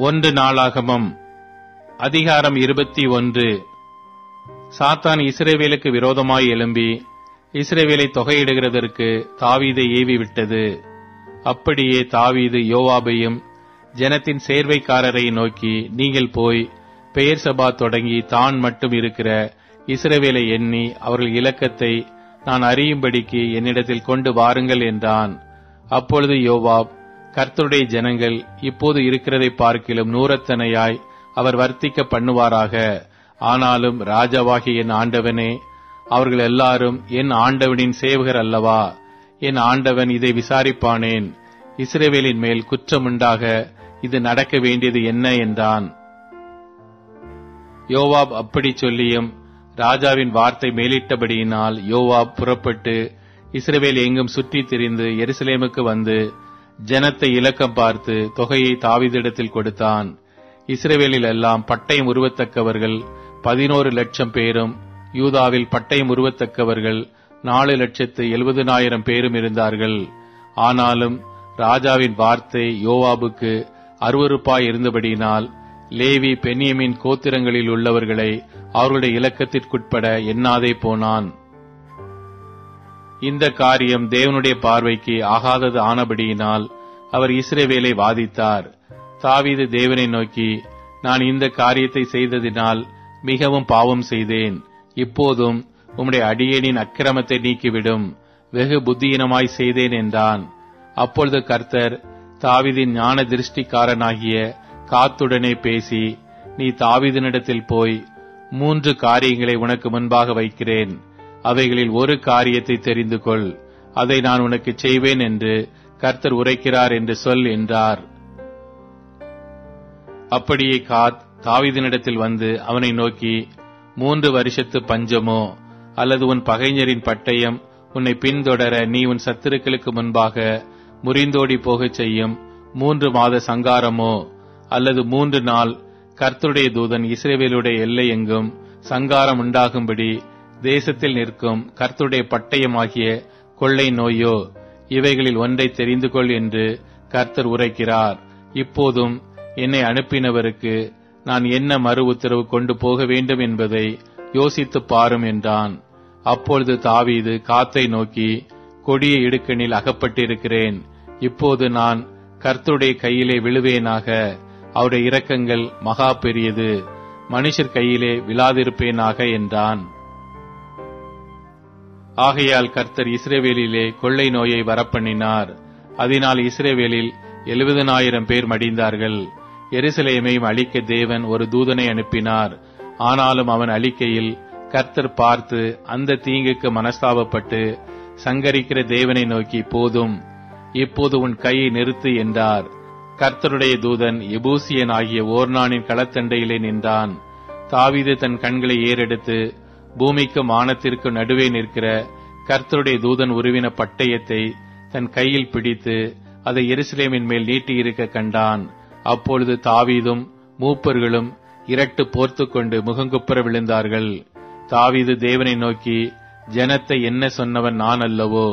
ஒன்று நாளாகமம் அதிகாரம் 21. சாத்தான் இஸ்ரவேலுக்கு விரோதமாய் எழும்பி இஸ்ரவேலை தொகையிடுகிறதற்கு தாவீதை ஏவி விட்டது. அப்படியே தாவீது யோவாபையும் ஜனத்தின் சேர்வைக்காரரை நோக்கி, நீங்கள் போய் பெயர்சபா தொடங்கி தான் மட்டும் இருக்கிற இஸ்ரவேலை எண்ணி அவர்கள் இலக்கத்தை நான் அறியும்படிக்கு என்னிடத்தில் கொண்டு வாருங்கள் என்றான். அப்பொழுது யோவாப், கர்த்தருடைய ஜனங்கள் இப்போது இருக்கிறதை பார்க்கிலும் நூறத்தனையாய் அவர் வர்த்திக்க பண்ணுவாராக. ஆனாலும் ராஜாவாகிய என் ஆண்டவனே, அவர்கள் எல்லாரும் என் ஆண்டவனின் சேவகர் அல்லவா? என் ஆண்டவன் இதை விசாரிப்பானேன்? இஸ்ரவேலின் மேல் குற்றமுண்டாக இது நடக்க வேண்டியது என்ன என்றான். யோவாப் அப்படி சொல்லியும் ராஜாவின் வார்த்தை மேலிட்டபடியினால் யோவாப் புறப்பட்டு இஸ்ரவேல் எங்கும் சுற்றித் திரிந்து எருசலேமுக்கு வந்து ஜனத்தை இலக்கம் பார்த்து தொகையை தாவீதிடத்தில் கொடுத்தான். இஸ்ரவேலில் எல்லாம் பட்டயம் உருவத்தக்கவர்கள் 11,00,000 பேரும், யூதாவில் பட்டயம் உருவத்தக்கவர்கள் 4,70,000 பேரும் இருந்தார்கள். ஆனாலும் ராஜாவின் வார்த்தை யோவாபுக்கு அருவருப்பாய் இருந்தபடியினால் லேவி பென்யமீன் கோத்திரங்களில் உள்ளவர்களை அவர்களுடைய இலக்கத்திற்குட்பட எண்ணாதே போனான். இந்த காரியம் தேவனுடைய பார்வைக்கு ஆகாதது ஆனபடியினால் அவர் இஸ்ரவேலை வாதித்தார். தாவீது தேவனை நோக்கி, நான் இந்த காரியத்தை செய்ததினால் மிகவும் பாவம் செய்தேன். இப்போதும் உம்முடைய அடியேனின் அக்கிரமத்தை நீக்கிவிடும், வெகு புத்தியீனமாய் செய்தேன் என்றான். அப்பொழுது கர்த்தர் தாவீதின் ஞான திருஷ்டிக்காரனாகிய காத்துடனே பேசி, நீ தாவீதினிடத்தில் போய் 3 காரியங்களை உனக்கு முன்பாக வைக்கிறேன். அவைகளில் ஒரு காரியத்தை தெரிந்து கொள், அதை நான் உனக்கு செய்வேன் என்று கர்த்தர் உரைக்கிறார் என்று சொல் என்றார். அப்படியே காத் தாவீதினிடத்தில் வந்து அவனை நோக்கி, 3 வருஷத்து பஞ்சமோ அல்லது உன் பகைஞரின் பட்டயம் உன்னை பின்தொடர நீ உன் சத்துருக்களுக்கு முன்பாக முறிந்தோடி போகச் செய்யும் 3 மாத சங்காரமோ அல்லது 3 நாள் கர்த்தருடைய தூதன் இஸ்ரவேலுடைய எல்லை எங்கும் சங்காரம் உண்டாகும்படி தேசத்தில் நிற்கும் கர்த்தருடைய பட்டயமாகிய கொள்ளை நோயோ, இவைகளில் ஒன்றை தெரிந்து கொள் என்று கர்த்தர் உரைக்கிறார். இப்போதும் என்னை அனுப்பினவருக்கு நான் என்ன மறு உத்தரவு கொண்டு போக வேண்டும் என்பதை யோசித்து பாரும் என்றான். அப்பொழுது தாவீது காத்தை நோக்கி, கொடிய இடுக்கணில் அகப்பட்டிருக்கிறேன். இப்போது நான் கர்த்தருடைய கையிலே விழுவேனாக. அவருடைய இரக்கங்கள் மகா பெரியது, மனுஷர் கையிலே விழாதிருப்பேனாக என்றான். ஆகையால் கர்த்தர் இஸ்ரவேலிலே கொள்ளை நோயை வரப்பண்ணினார். அதனால் இஸ்ரவேலில் 70,000 பேர் மடிந்தார்கள். எருசலேமையும் அழிக்க தேவன் ஒரு தூதனை அனுப்பினார். ஆனாலும் அவன் அழிக்கையில் கர்த்தர் பார்த்து அந்த தீங்குக்கு மனஸ்தாபப்பட்டு சங்கரிக்கிற தேவனை நோக்கி, போதும், இப்போது உன் கையை நிறுத்து என்றார். கர்த்தருடைய தூதன் எபூசியன் ஆகிய ஓர்னானின் களத்தண்டையிலே நின்றான். தாவீது தன் கண்களை ஏறெடுத்து பூமிக்கு வானத்திற்கு நடுவே நிற்கிற கர்த்தருடைய தூதன் உருவின பட்டயத்தை தன் கையில் பிடித்து அதை எருசலேமின் மேல் நீட்டியிருக்க கண்டான். அப்பொழுது தாவீதும் மூப்பர்களும் இரட்டு போர்த்து கொண்டு முகங்குப்புற விழுந்தார்கள். தாவீது தேவனை நோக்கி, ஜனத்தை என்ன சொன்னவன் நான் அல்லவோ?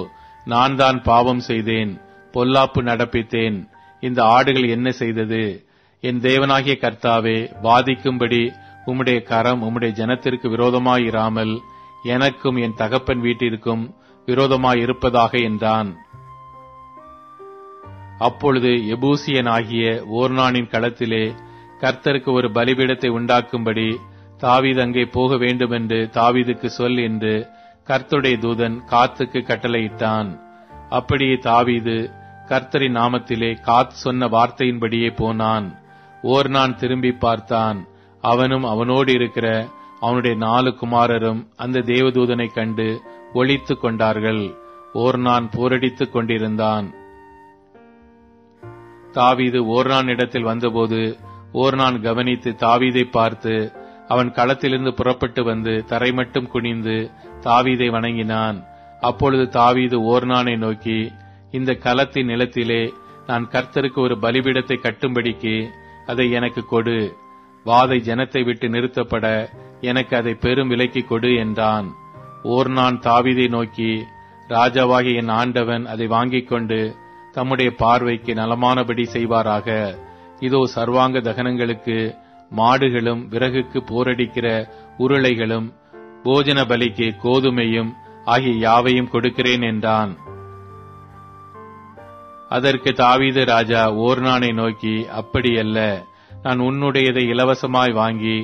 நான் தான் பாவம் செய்தேன், பொல்லாப்பு நடப்பித்தேன். இந்த ஆடுகள் என்ன செய்தது? என் தேவனாகிய கர்த்தாவே, வாதிக்கும்படி உம்முடைய கரம் உம்முடைய ஜனத்திற்கு விரோதமாயிராமல் எனக்கும் என் தகப்பன் வீட்டிற்கும் விரோதமாயிருப்பதாக என்றான். அப்பொழுது எபூசியனாகிய ஓர்னானின் களத்திலே கர்த்தருக்கு ஒரு பலிபீடத்தை உண்டாக்கும்படி தாவீது அங்கே போக வேண்டுமென்று தாவீதுக்கு சொல் என்று கர்த்தருடைய தூதன் காத்துக்கு கட்டளையிட்டான். அப்படியே தாவீது கர்த்தரின் நாமத்திலே காத் சொன்ன வார்த்தையின்படியே போனான். ஓர்னான் திரும்பி பார்த்தான். அவனும் அவனோடு இருக்கிற அவனுடைய 4 குமாரரும் அந்த தேவதூதனை கண்டு ஒளித்துக் கொண்டார்கள். ஓர்னான் போரடித்துக் கொண்டிருந்தான். தாவீது ஓர்னான் இடத்தில் வந்தபோது ஓர்னான் கவனித்து தாவீதை பார்த்து அவன் களத்திலிருந்து புறப்பட்டு வந்து தரை மட்டும் குனிந்து தாவீதை வணங்கினான். அப்பொழுது தாவீது ஓர்னானை நோக்கி, இந்த களத்தின் நிலத்திலே நான் கர்த்தருக்கு ஒரு பலிபீடத்தை கட்டும்படிக்கு அதை எனக்கு கொடு. வாதை ஜனத்தை விட்டு நிறுத்தப்பட எனக்கு அதை பெரும் விலைக்கு கொடு என்றான். ஓர்னான் தாவீதை நோக்கி, ராஜாவாகிய என் ஆண்டவன் அதை வாங்கிக் கொண்டு தம்முடைய பார்வைக்கு நலமானபடி செய்வாராக. இதோ சர்வாங்க தகனங்களுக்கு மாடுகளும் விறகுக்கு போரடிக்கிற உருளைகளும் போஜன பலிக்கு கோதுமையும் ஆகிய யாவையும் கொடுக்கிறேன் என்றான். அதற்கு தாவீது ராஜா ஓர்னானை நோக்கி, அப்படியல்ல, நான் உன்னுடையதை இலவசமாய் வாங்கி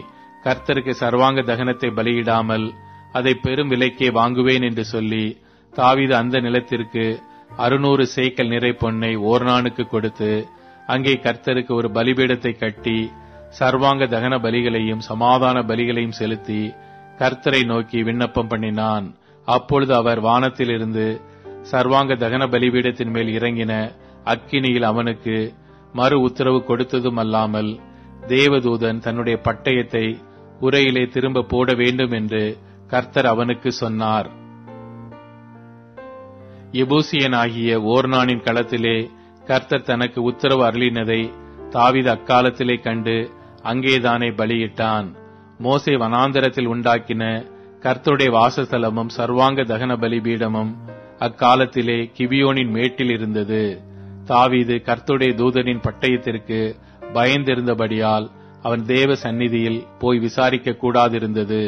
கர்த்தருக்கு சர்வாங்க தகனத்தை பலியிடாமல் அதை பெரும் விலைக்கே வாங்குவேன் என்று சொல்லி தாவீது அந்த நிலத்திற்கு 600 சேக்கல் நிறை பொன்னை ஓர்னானுக்கு கொடுத்து அங்கே கர்த்தருக்கு ஒரு பலிபீடத்தை கட்டி சர்வாங்க தகன பலிகளையும் சமாதான பலிகளையும் செலுத்தி கர்த்தரை நோக்கி விண்ணப்பம் பண்ணினான். அப்பொழுது அவர் வானத்திலிருந்து சர்வாங்க தகன பலிபீடத்தின் மேல் இறங்கின அக்கினியில் அவனுக்கு மறு உத்தரவு கொடுத்ததும் அல்லாமல் தேவதூதன் தன்னுடைய பட்டயத்தை உரையிலே திரும்ப போட வேண்டும் என்று கர்த்தர் அவனுக்கு சொன்னார். எபூசியனாகிய ஓர்னானின் களத்திலே கர்த்தர் தனக்கு உத்தரவு அருளினதை தாவீது அக்காலத்திலே கண்டு அங்கேதானே பலியிட்டான். மோசே வனாந்தரத்தில் உண்டாக்கின கர்த்தருடைய வாசஸ்தலமும் சர்வாங்க தகன பலிபீடமும் அக்காலத்திலே கிபியோனின் மேட்டில் இருந்தது. தாவீது கர்த்தருடைய தூதனின் பட்டயத்திற்கு பயந்திருந்தபடியால் அவன் தேவ சந்நிதியில் போய் விசாரிக்க கூடாதிருந்தது.